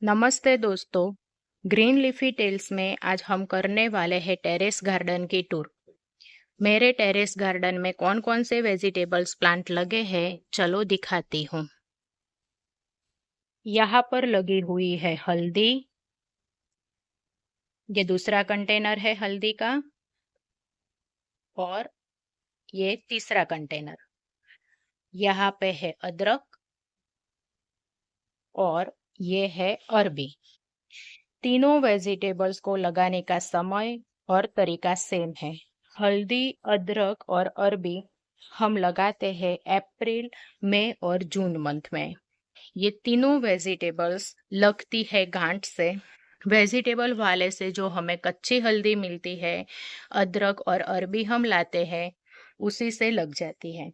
नमस्ते दोस्तों। Green leafy tales में आज हम करने वाले हैं टेरेस गार्डन की टूर। मेरे टेरेस गार्डन में कौन कौन से वेजिटेबल्स प्लांट लगे हैं, चलो दिखाती हूँ। यहाँ पर लगी हुई है हल्दी। ये दूसरा कंटेनर है हल्दी का, और ये तीसरा कंटेनर। यहाँ पे है अदरक, और ये है अरबी। तीनों वेजिटेबल्स को लगाने का समय और तरीका सेम है। हल्दी, अदरक और अरबी हम लगाते हैं अप्रैल, मई और जून मंथ में। ये तीनों वेजिटेबल्स लगती है गांठ से। वेजिटेबल वाले से जो हमें कच्ची हल्दी मिलती है, अदरक और अरबी हम लाते हैं, उसी से लग जाती है।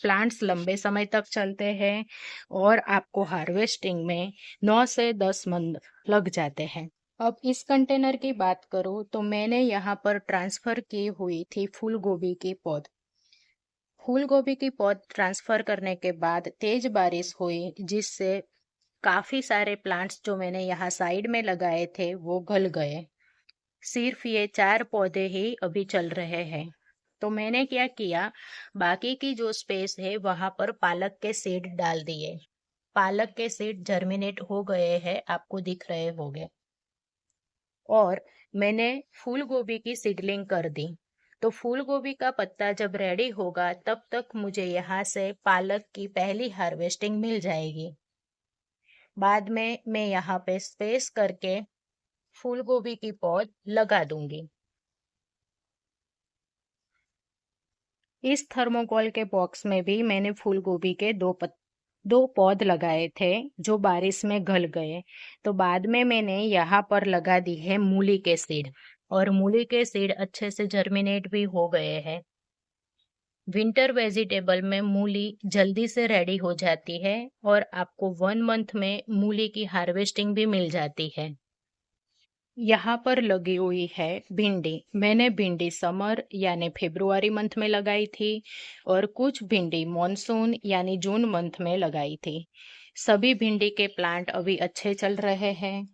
प्लांट्स लंबे समय तक चलते हैं और आपको हार्वेस्टिंग में 9 से 10 मंथ लग जाते हैं। अब इस कंटेनर की बात करूं तो मैंने यहाँ पर ट्रांसफर की हुई थी फूल गोभी की पौध। फूल गोभी की पौध ट्रांसफर करने के बाद तेज बारिश हुई, जिससे काफी सारे प्लांट्स जो मैंने यहाँ साइड में लगाए थे वो गल गए। सिर्फ ये 4 पौधे ही अभी चल रहे हैं। तो मैंने क्या किया, बाकी की जो स्पेस है वहां पर पालक के सीड डाल दिए। पालक के सीड जर्मिनेट हो गए हैं, आपको दिख रहे होंगे। और मैंने फूल गोभी की सीडलिंग कर दी। तो फूल गोभी का पत्ता जब रेडी होगा तब तक मुझे यहाँ से पालक की पहली हार्वेस्टिंग मिल जाएगी। बाद में मैं यहाँ पे स्पेस करके फूल गोभी की पौध लगा दूंगी। इस थर्मोकोल के बॉक्स में भी मैंने फूल गोभी के दो पौध लगाए थे, जो बारिश में गल गए। तो बाद में मैंने यहाँ पर लगा दी है मूली के सीड, और मूली के सीड अच्छे से जर्मिनेट भी हो गए हैं। विंटर वेजिटेबल में मूली जल्दी से रेडी हो जाती है, और आपको 1 मंथ में मूली की हार्वेस्टिंग भी मिल जाती है। यहाँ पर लगी हुई है भिंडी। मैंने भिंडी समर यानी फरवरी मंथ में लगाई थी, और कुछ भिंडी मॉनसून यानी जून मंथ में लगाई थी। सभी भिंडी के प्लांट अभी अच्छे चल रहे हैं,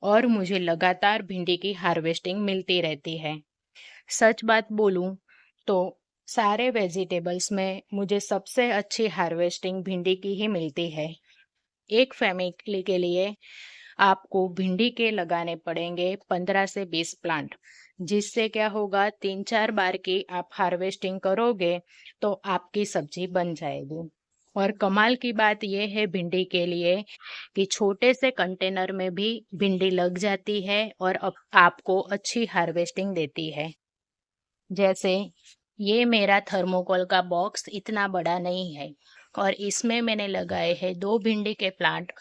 और मुझे लगातार भिंडी की हार्वेस्टिंग मिलती रहती है। सच बात बोलूं तो सारे वेजिटेबल्स में मुझे सबसे अच्छी हार्वेस्टिंग भिंडी की ही मिलती है। एक फैमिली के लिए आपको भिंडी के लगाने पड़ेंगे 15 से 20 प्लांट, जिससे क्या होगा, 3-4 बार की आप हार्वेस्टिंग करोगे तो आपकी सब्जी बन जाएगी। और कमाल की बात यह है भिंडी के लिए कि छोटे से कंटेनर में भी भिंडी लग जाती है, और अब आपको अच्छी हार्वेस्टिंग देती है। जैसे ये मेरा थर्मोकोल का बॉक्स इतना बड़ा नहीं है, और इसमें मैंने लगाए हैं 2 भिंडी के प्लांट।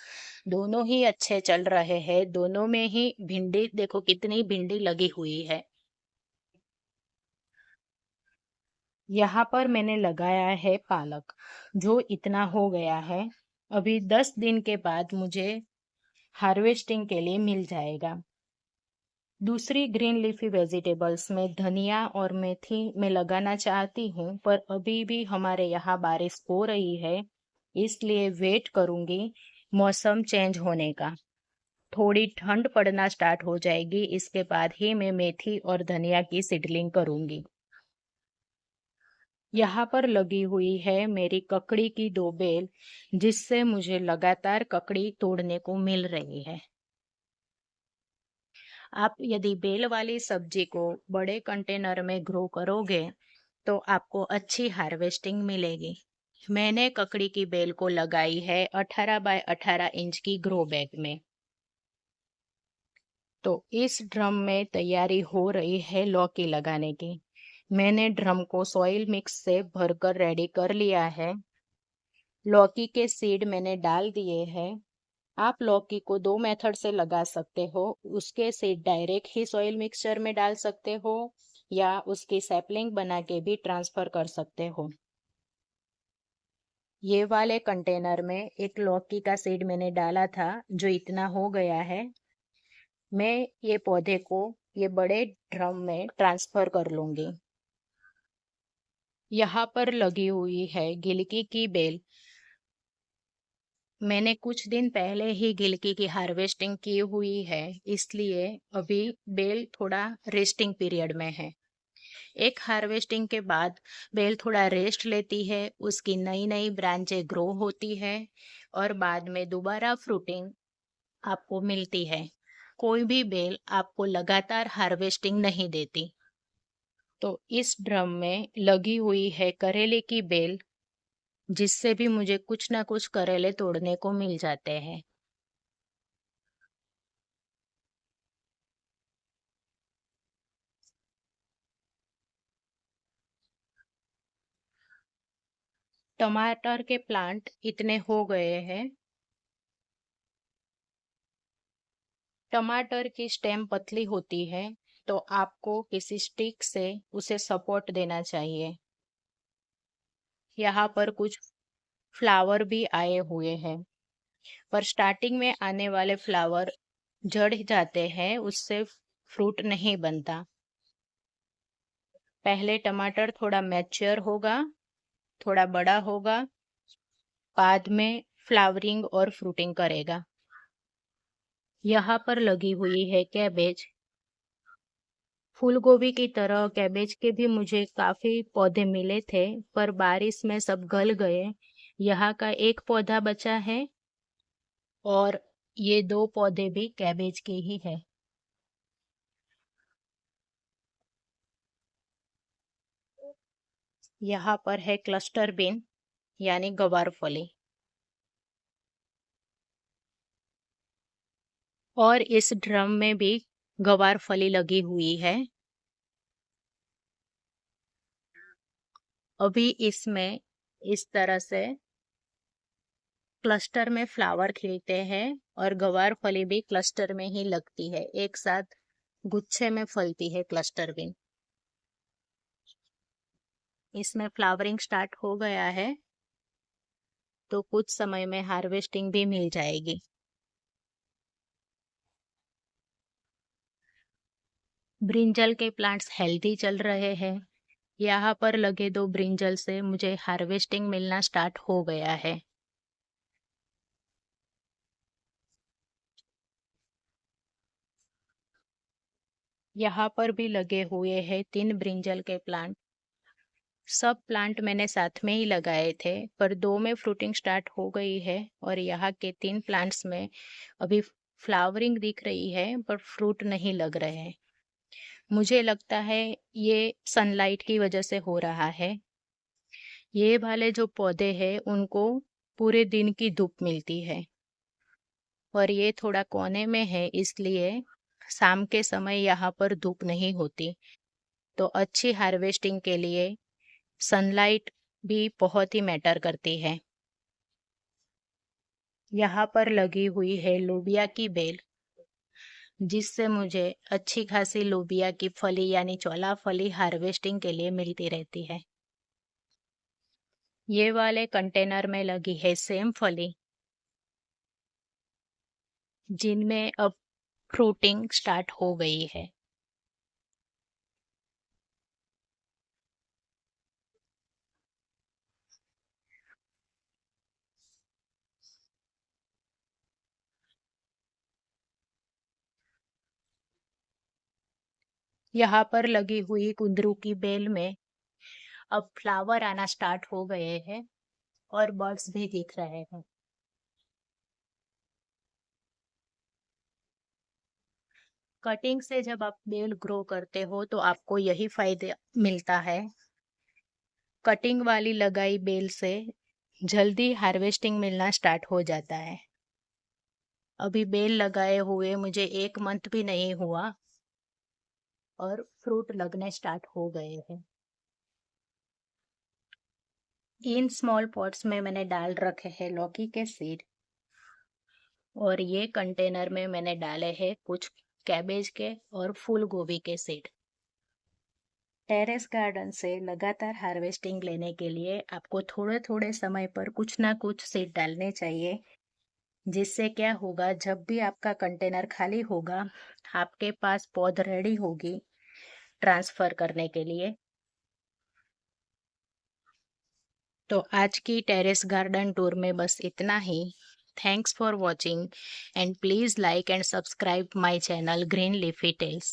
दोनों ही अच्छे चल रहे हैं। दोनों में ही भिंडी, देखो कितनी भिंडी लगी हुई है। यहाँ पर मैंने लगाया है पालक, जो इतना हो गया है। अभी 10 दिन के बाद मुझे हार्वेस्टिंग के लिए मिल जाएगा। दूसरी ग्रीन लीफी वेजिटेबल्स में धनिया और मेथी मैं लगाना चाहती हूँ, पर अभी भी हमारे यहाँ बारिश हो रही है, इसलिए वेट करूंगी मौसम चेंज होने का। थोड़ी ठंड पड़ना स्टार्ट हो जाएगी, इसके बाद ही मैं मेथी और धनिया की सीडलिंग करूंगी। यहाँ पर लगी हुई है मेरी ककड़ी की 2 बेल, जिससे मुझे लगातार ककड़ी तोड़ने को मिल रही है। आप यदि बेल वाली सब्जी को बड़े कंटेनर में ग्रो करोगे तो आपको अच्छी हार्वेस्टिंग मिलेगी। मैंने ककड़ी की बेल को लगाई है 18 बाय 18 इंच की ग्रो बैग में। तो इस ड्रम में तैयारी हो रही है लौकी लगाने की। मैंने ड्रम को सॉइल मिक्स से भरकर रेडी कर लिया है। लौकी के सीड मैंने डाल दिए हैं। आप लौकी को 2 मेथड से लगा सकते हो। उसके सीड डायरेक्ट ही सॉइल मिक्सचर में डाल सकते हो, या उसकी सैपलिंग बना के भी ट्रांसफर कर सकते हो। ये वाले कंटेनर में एक लौकी का सीड मैंने डाला था, जो इतना हो गया है। मैं ये पौधे को ये बड़े ड्रम में ट्रांसफर कर लूंगी। यहाँ पर लगी हुई है गिलकी की बेल। मैंने कुछ दिन पहले ही गिलकी की हार्वेस्टिंग की हुई है, इसलिए अभी बेल थोड़ा रेस्टिंग पीरियड में है। एक हार्वेस्टिंग के बाद बेल थोड़ा रेस्ट लेती है, उसकी नई नई ब्रांचें ग्रो होती है और बाद में दोबारा फ्रूटिंग आपको मिलती है। कोई भी बेल आपको लगातार हार्वेस्टिंग नहीं देती। तो इस ड्रम में लगी हुई है करेले की बेल, जिससे भी मुझे कुछ ना कुछ करेले तोड़ने को मिल जाते हैं। टमाटर के प्लांट इतने हो गए हैं। टमाटर की स्टेम पतली होती है, तो आपको किसी स्टिक से उसे सपोर्ट देना चाहिए। यहाँ पर कुछ फ्लावर भी आए हुए हैं, पर स्टार्टिंग में आने वाले फ्लावर झड़ जाते हैं, उससे फ्रूट नहीं बनता। पहले टमाटर थोड़ा मैच्योर होगा, थोड़ा बड़ा होगा, बाद में फ्लावरिंग और फ्रूटिंग करेगा। यहाँ पर लगी हुई है कैबेज। फूल गोभी की तरह कैबेज के भी मुझे काफी पौधे मिले थे, पर बारिश में सब गल गए। यहाँ का एक पौधा बचा है और ये दो पौधे भी कैबेज के ही है। यहाँ पर है क्लस्टर बीन यानी गवारफली, और इस ड्रम में भी गवारफली लगी हुई है। अभी इसमें इस तरह से क्लस्टर में फ्लावर खिलते हैं और गवारफली भी क्लस्टर में ही लगती है, एक साथ गुच्छे में फलती है क्लस्टर बीन। इसमें फ्लावरिंग स्टार्ट हो गया है, तो कुछ समय में हार्वेस्टिंग भी मिल जाएगी। ब्रिंजल के प्लांट्स हेल्दी चल रहे हैं। यहाँ पर लगे दो ब्रिंजल से मुझे हार्वेस्टिंग मिलना स्टार्ट हो गया है। यहाँ पर भी लगे हुए हैं 3 ब्रिंजल के प्लांट। सब प्लांट मैंने साथ में ही लगाए थे, पर 2 में फ्रूटिंग स्टार्ट हो गई है और यहाँ के 3 प्लांट्स में अभी फ्लावरिंग दिख रही है, पर फ्रूट नहीं लग रहे हैं। मुझे लगता है ये सनलाइट की वजह से हो रहा है। ये वाले जो पौधे हैं उनको पूरे दिन की धूप मिलती है, और ये थोड़ा कोने में है, इसलिए शाम के समय यहाँ पर धूप नहीं होती। तो अच्छी हार्वेस्टिंग के लिए सनलाइट भी बहुत ही मैटर करती है। यहाँ पर लगी हुई है लोबिया की बेल, जिससे मुझे अच्छी खासी लोबिया की फली यानी चौला फली हार्वेस्टिंग के लिए मिलती रहती है। ये वाले कंटेनर में लगी है सेम फली, जिनमें अब फ्रूटिंग स्टार्ट हो गई है। यहाँ पर लगी हुई कुंदरू की बेल में अब फ्लावर आना स्टार्ट हो गए हैं और बर्ड्स भी दिख रहे हैं। कटिंग से जब आप बेल ग्रो करते हो तो आपको यही फायदे मिलता है। कटिंग वाली लगाई बेल से जल्दी हार्वेस्टिंग मिलना स्टार्ट हो जाता है। अभी बेल लगाए हुए मुझे 1 मंथ भी नहीं हुआ और फ्रूट लगने स्टार्ट हो गए हैं। इन स्मॉल पॉट्स में मैंने डाल रखे हैं लौकी के सीड, और ये कंटेनर में मैंने डाले हैं कुछ कैबेज के और फूल गोभी के सीड। टेरेस गार्डन से लगातार हार्वेस्टिंग लेने के लिए आपको थोड़े थोड़े समय पर कुछ ना कुछ सीड डालने चाहिए, जिससे क्या होगा, जब भी आपका कंटेनर खाली होगा आपके पास पौध रेडी होगी ट्रांसफर करने के लिए। तो आज की टेरेस गार्डन टूर में बस इतना ही। Thanks for watching and please like and subscribe my channel Green Leafy Tales.